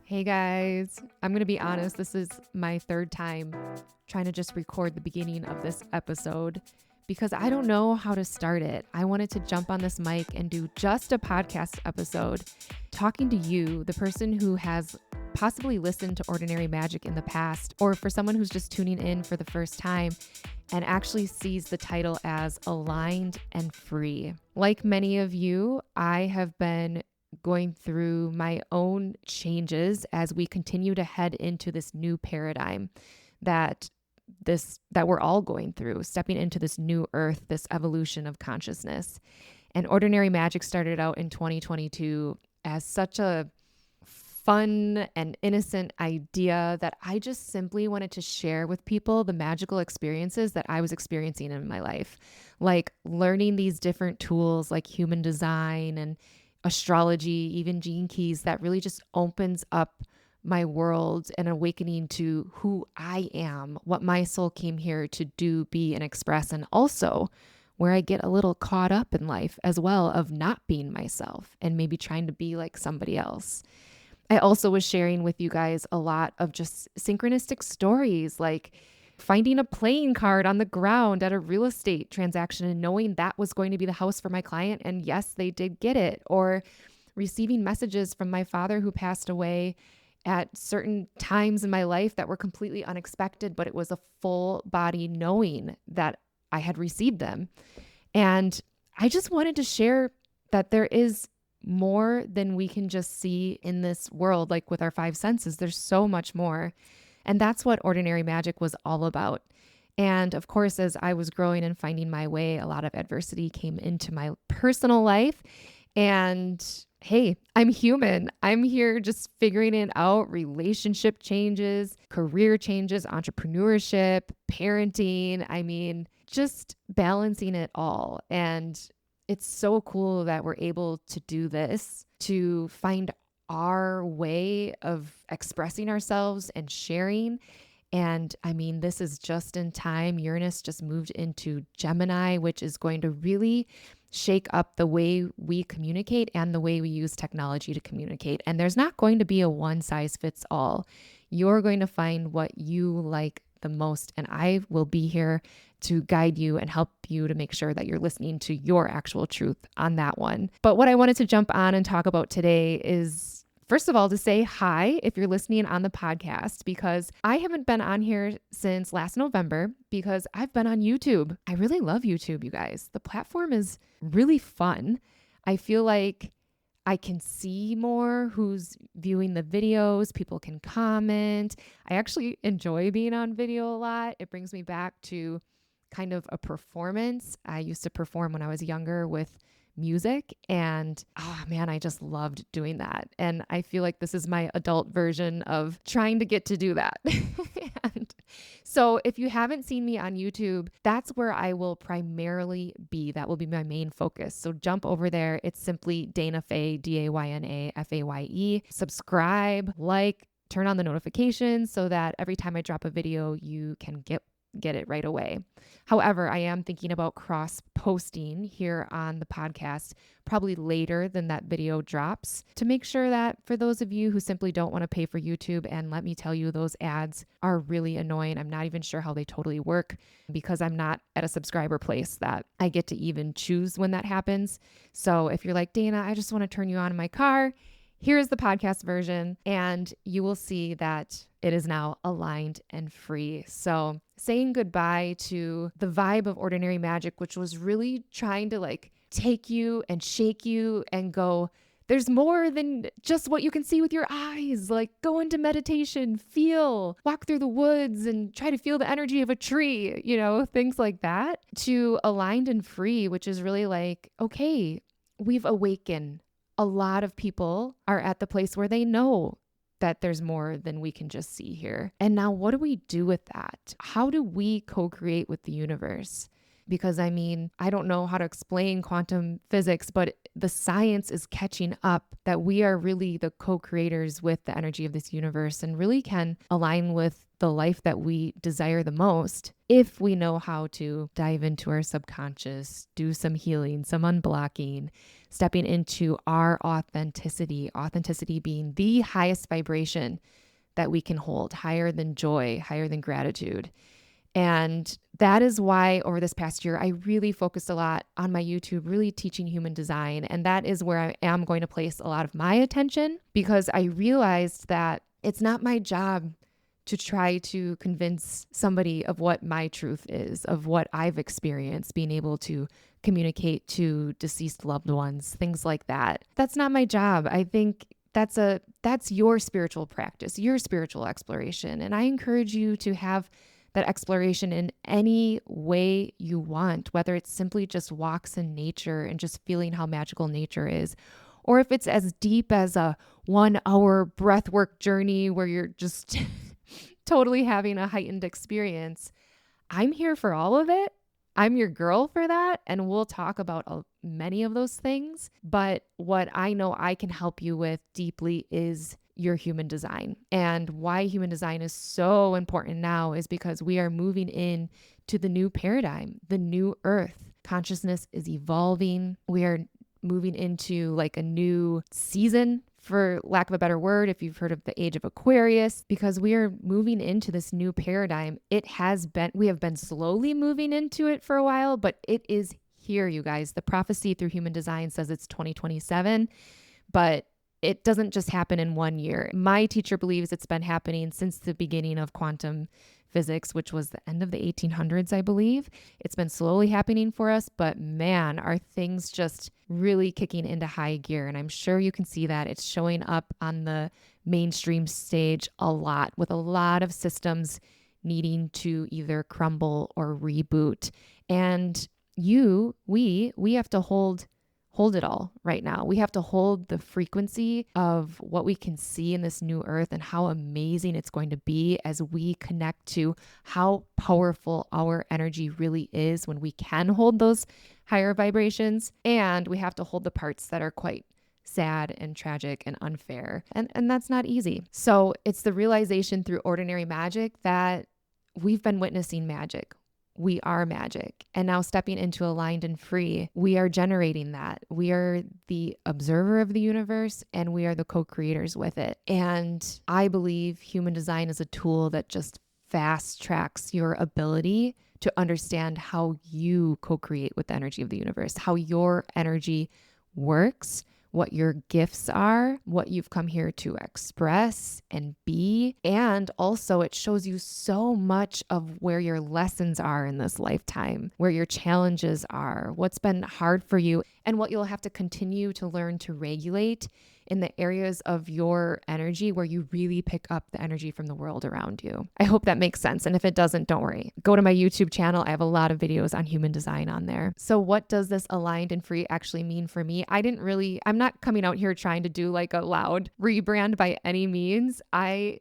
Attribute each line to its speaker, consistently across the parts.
Speaker 1: Hey guys, I'm going to be honest, this is my third time trying to just record the beginning of this episode because I don't know how to start it. I wanted to jump on this mic and do just a podcast episode talking to you, the person who has possibly listened to Ordinary Magic in the past, or for someone who's just tuning in for the first time and actually sees the title as Aligned and Free. Like many of you, I have been going through my own changes as we continue to head into this new paradigm that we're all going through, stepping into this new earth, this evolution of consciousness. And Ordinary Magic started out in 2022 as such a fun and innocent idea that I just simply wanted to share with people the magical experiences that I was experiencing in my life, like learning these different tools like human design and astrology, even gene keys, that really just opens up my world and awakening to who I am, what my soul came here to do, be, and express, and also where I get a little caught up in life as well of not being myself and maybe trying to be like somebody else. I also was sharing with you guys a lot of just synchronistic stories, like finding a playing card on the ground at a real estate transaction and knowing that was going to be the house for my client. And yes, they did get it. Or receiving messages from my father who passed away at certain times in my life that were completely unexpected, but it was a full body knowing that I had received them. And I just wanted to share that there is more than we can just see in this world, like with our five senses. There's so much more. And that's what Ordinary Magic was all about. And of course, as I was growing and finding my way, a lot of adversity came into my personal life. And hey, I'm human. I'm here just figuring it out, relationship changes, career changes, entrepreneurship, parenting. I mean, just balancing it all. And it's so cool that we're able to do this, to find our way of expressing ourselves and sharing. And I mean, this is just in time. Uranus just moved into Gemini, which is going to really shake up the way we communicate and the way we use technology to communicate. And there's not going to be a one size fits all. You're going to find what you like the most. And I will be here to guide you and help you to make sure that you're listening to your actual truth on that one. But what I wanted to jump on and talk about today is, first of all, to say hi if you're listening on the podcast, because I haven't been on here since last November because I've been on YouTube. I really love YouTube, you guys. The platform is really fun. I feel like I can see more who's viewing the videos. People can comment. I actually enjoy being on video a lot. It brings me back to kind of a performance. I used to perform when I was younger with music, and oh man, I just loved doing that. And I feel like this is my adult version of trying to get to do that. And so if you haven't seen me on YouTube, that's where I will primarily be. That will be my main focus. So jump over there. It's simply Dana Faye, Dana Faye. Subscribe, like, turn on the notifications so that every time I drop a video, you can get it right away. However, I am thinking about cross posting here on the podcast, probably later than that video drops, to make sure that for those of you who simply don't want to pay for YouTube, and let me tell you, those ads are really annoying. I'm not even sure how they totally work because I'm not at a subscriber place that I get to even choose when that happens. So if you're like, Dana, I just want to turn you on in my car, here's the podcast version, and you will see that it is now aligned and free. So saying goodbye to the vibe of Ordinary Magic, which was really trying to like take you and shake you and go, there's more than just what you can see with your eyes. Like go into meditation, feel, walk through the woods and try to feel the energy of a tree, things like that, to aligned and free, which is really like, okay, we've awakened. A lot of people are at the place where they know that there's more than we can just see here. And now what do we do with that? How do we co-create with the universe? because I mean, I don't know how to explain quantum physics, but the science is catching up that we are really the co-creators with the energy of this universe and really can align with the life that we desire the most if we know how to dive into our subconscious, do some healing, some unblocking, stepping into our authenticity being the highest vibration that we can hold, higher than joy, higher than gratitude. And that is why over this past year, I really focused a lot on my YouTube, really teaching human design. And that is where I am going to place a lot of my attention, because I realized that it's not my job to try to convince somebody of what my truth is, of what I've experienced, being able to communicate to deceased loved ones, things like that. That's not my job. I think that's your spiritual practice, your spiritual exploration. And I encourage you to have that exploration in any way you want, whether it's simply just walks in nature and just feeling how magical nature is, or if it's as deep as a 1-hour breathwork journey where you're just totally having a heightened experience. I'm here for all of it. I'm your girl for that. And we'll talk about many of those things. But what I know I can help you with deeply is your human design. And why human design is so important now is because we are moving in to the new paradigm, the new earth. Consciousness is evolving. We are moving into like a new season, for lack of a better word, if you've heard of the age of Aquarius, because we are moving into this new paradigm. We have been slowly moving into it for a while, but it is here, you guys. The prophecy through human design says it's 2027, but it doesn't just happen in 1 year. My teacher believes it's been happening since the beginning of quantum physics, which was the end of the 1800s, I believe. It's been slowly happening for us, but man, are things just really kicking into high gear. And I'm sure you can see that it's showing up on the mainstream stage a lot, with a lot of systems needing to either crumble or reboot. And we have to hold it all right now. We have to hold the frequency of what we can see in this new earth and how amazing it's going to be as we connect to how powerful our energy really is when we can hold those higher vibrations. And we have to hold the parts that are quite sad and tragic and unfair. And that's not easy. So it's the realization through ordinary magic that we've been witnessing magic. We are magic. And now stepping into aligned and free, we are generating that. We are the observer of the universe and we are the co-creators with it. And I believe human design is a tool that just fast tracks your ability to understand how you co-create with the energy of the universe, how your energy works, what your gifts are, what you've come here to express and be. And also it shows you so much of where your lessons are in this lifetime, where your challenges are, what's been hard for you, and what you'll have to continue to learn to regulate in the areas of your energy where you really pick up the energy from the world around you. I hope that makes sense. And if it doesn't, don't worry. Go to my YouTube channel. I have a lot of videos on human design on there. So what does this aligned and free actually mean for me? I'm not coming out here trying to do like a loud rebrand by any means. I've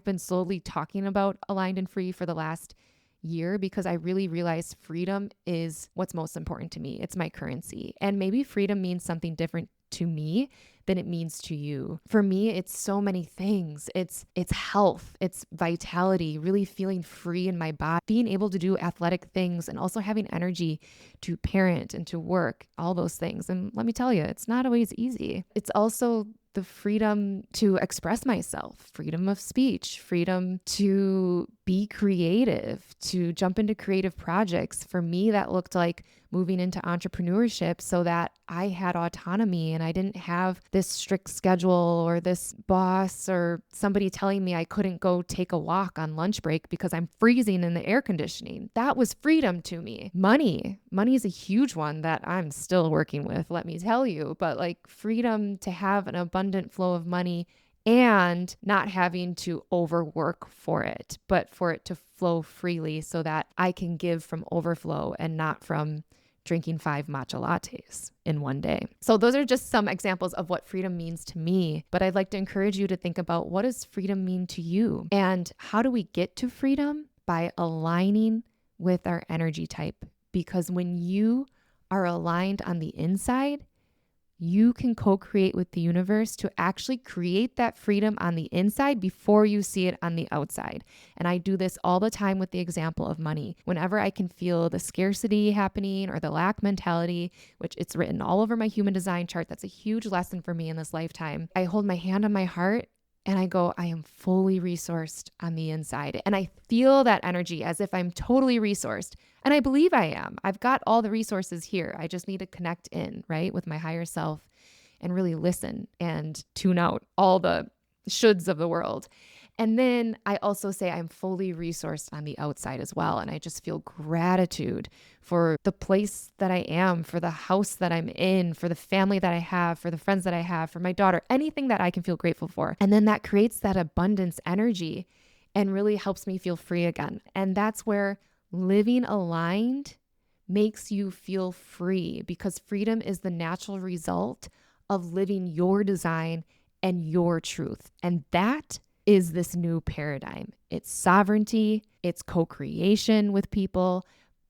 Speaker 1: been slowly talking about aligned and free for the last year because I really realized freedom is what's most important to me. It's my currency. And maybe freedom means something different to me than it means to you. For me, it's so many things. It's health, it's vitality, really feeling free in my body, being able to do athletic things, and also having energy to parent and to work, all those things. And let me tell you, it's not always easy. It's also the freedom to express myself, freedom of speech, freedom to be creative, to jump into creative projects. For me, that looked like moving into entrepreneurship so that I had autonomy and I didn't have this strict schedule or this boss or somebody telling me I couldn't go take a walk on lunch break because I'm freezing in the air conditioning. That was freedom to me. Money is a huge one that I'm still working with, let me tell you, but like freedom to have an abundant flow of money and not having to overwork for it, but for it to flow freely so that I can give from overflow and not from drinking 5 matcha lattes in one day. So those are just some examples of what freedom means to me, but I'd like to encourage you to think about, what does freedom mean to you? And how do we get to freedom? By aligning with our energy type, because when you are aligned on the inside, you can co-create with the universe to actually create that freedom on the inside before you see it on the outside. And I do this all the time with the example of money. Whenever I can feel the scarcity happening or the lack mentality, which it's written all over my human design chart, that's a huge lesson for me in this lifetime. I hold my hand on my heart and I go, I am fully resourced on the inside. And I feel that energy as if I'm totally resourced. And I believe I am. I've got all the resources here. I just need to connect in, right, with my higher self and really listen and tune out all the shoulds of the world. And then I also say I'm fully resourced on the outside as well. And I just feel gratitude for the place that I am, for the house that I'm in, for the family that I have, for the friends that I have, for my daughter, anything that I can feel grateful for. And then that creates that abundance energy and really helps me feel free again. And that's where living aligned makes you feel free, because freedom is the natural result of living your design and your truth. And that is this new paradigm. It's sovereignty, it's co-creation with people,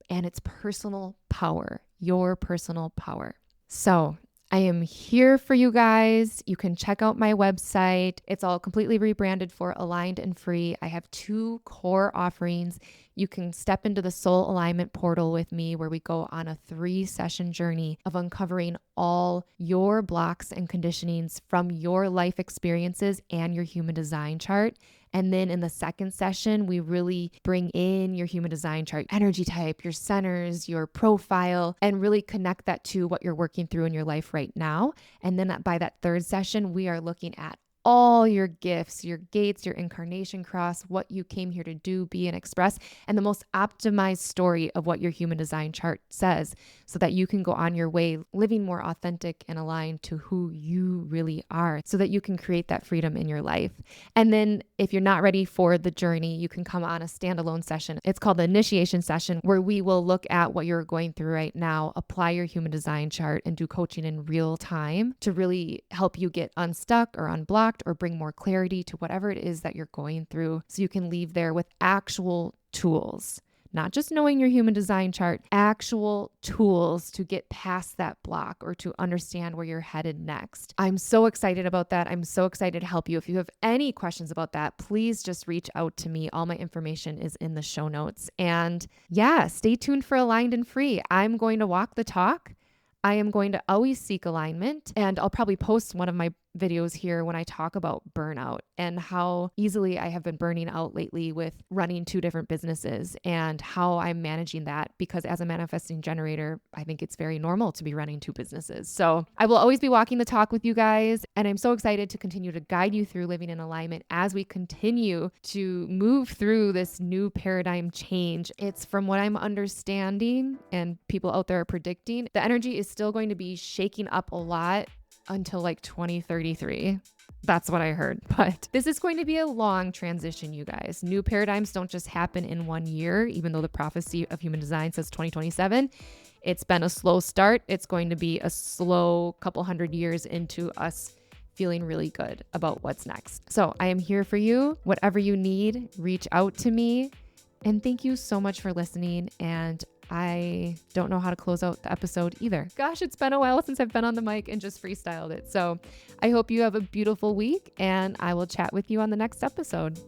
Speaker 1: and it's personal power, your personal power. So I am here for you guys. You can check out my website. It's all completely rebranded for Aligned and Free. I have 2 core offerings. You can step into the Soul Alignment portal with me, where we go on a 3-session journey of uncovering all your blocks and conditionings from your life experiences and your human design chart. And then in the 2nd session, we really bring in your human design chart, energy type, your centers, your profile, and really connect that to what you're working through in your life right now. And then by that 3rd session, we are looking at all your gifts, your gates, your incarnation cross, what you came here to do, be, and express, and the most optimized story of what your human design chart says, so that you can go on your way living more authentic and aligned to who you really are, so that you can create that freedom in your life. And then if you're not ready for the journey, you can come on a standalone session. It's called the initiation session, where we will look at what you're going through right now, apply your human design chart, and do coaching in real time to really help you get unstuck or unblocked, or bring more clarity to whatever it is that you're going through, so you can leave there with actual tools, not just knowing your human design chart, actual tools to get past that block or to understand where you're headed next. I'm so excited about that. I'm so excited to help you. If you have any questions about that, please just reach out to me. All my information is in the show notes. And yeah, stay tuned for Aligned and Free. I'm going to walk the talk. I am going to always seek alignment, and I'll probably post one of my videos here when I talk about burnout and how easily I have been burning out lately with running 2 different businesses, and how I'm managing that, because as a manifesting generator, I think it's very normal to be running 2 businesses. So I will always be walking the talk with you guys, and I'm so excited to continue to guide you through living in alignment as we continue to move through this new paradigm change. It's, from what I'm understanding and people out there are predicting, the energy is still going to be shaking up a lot until like 2033. That's what I heard. But this is going to be a long transition, you guys. New paradigms don't just happen in 1 year, even though the prophecy of human design says 2027. It's been a slow start. It's going to be a slow couple hundred years into us feeling really good about what's next. So I am here for you. Whatever you need, reach out to me. And thank you so much for listening. And I don't know how to close out the episode either. Gosh, it's been a while since I've been on the mic and just freestyled it. So I hope you have a beautiful week, and I will chat with you on the next episode.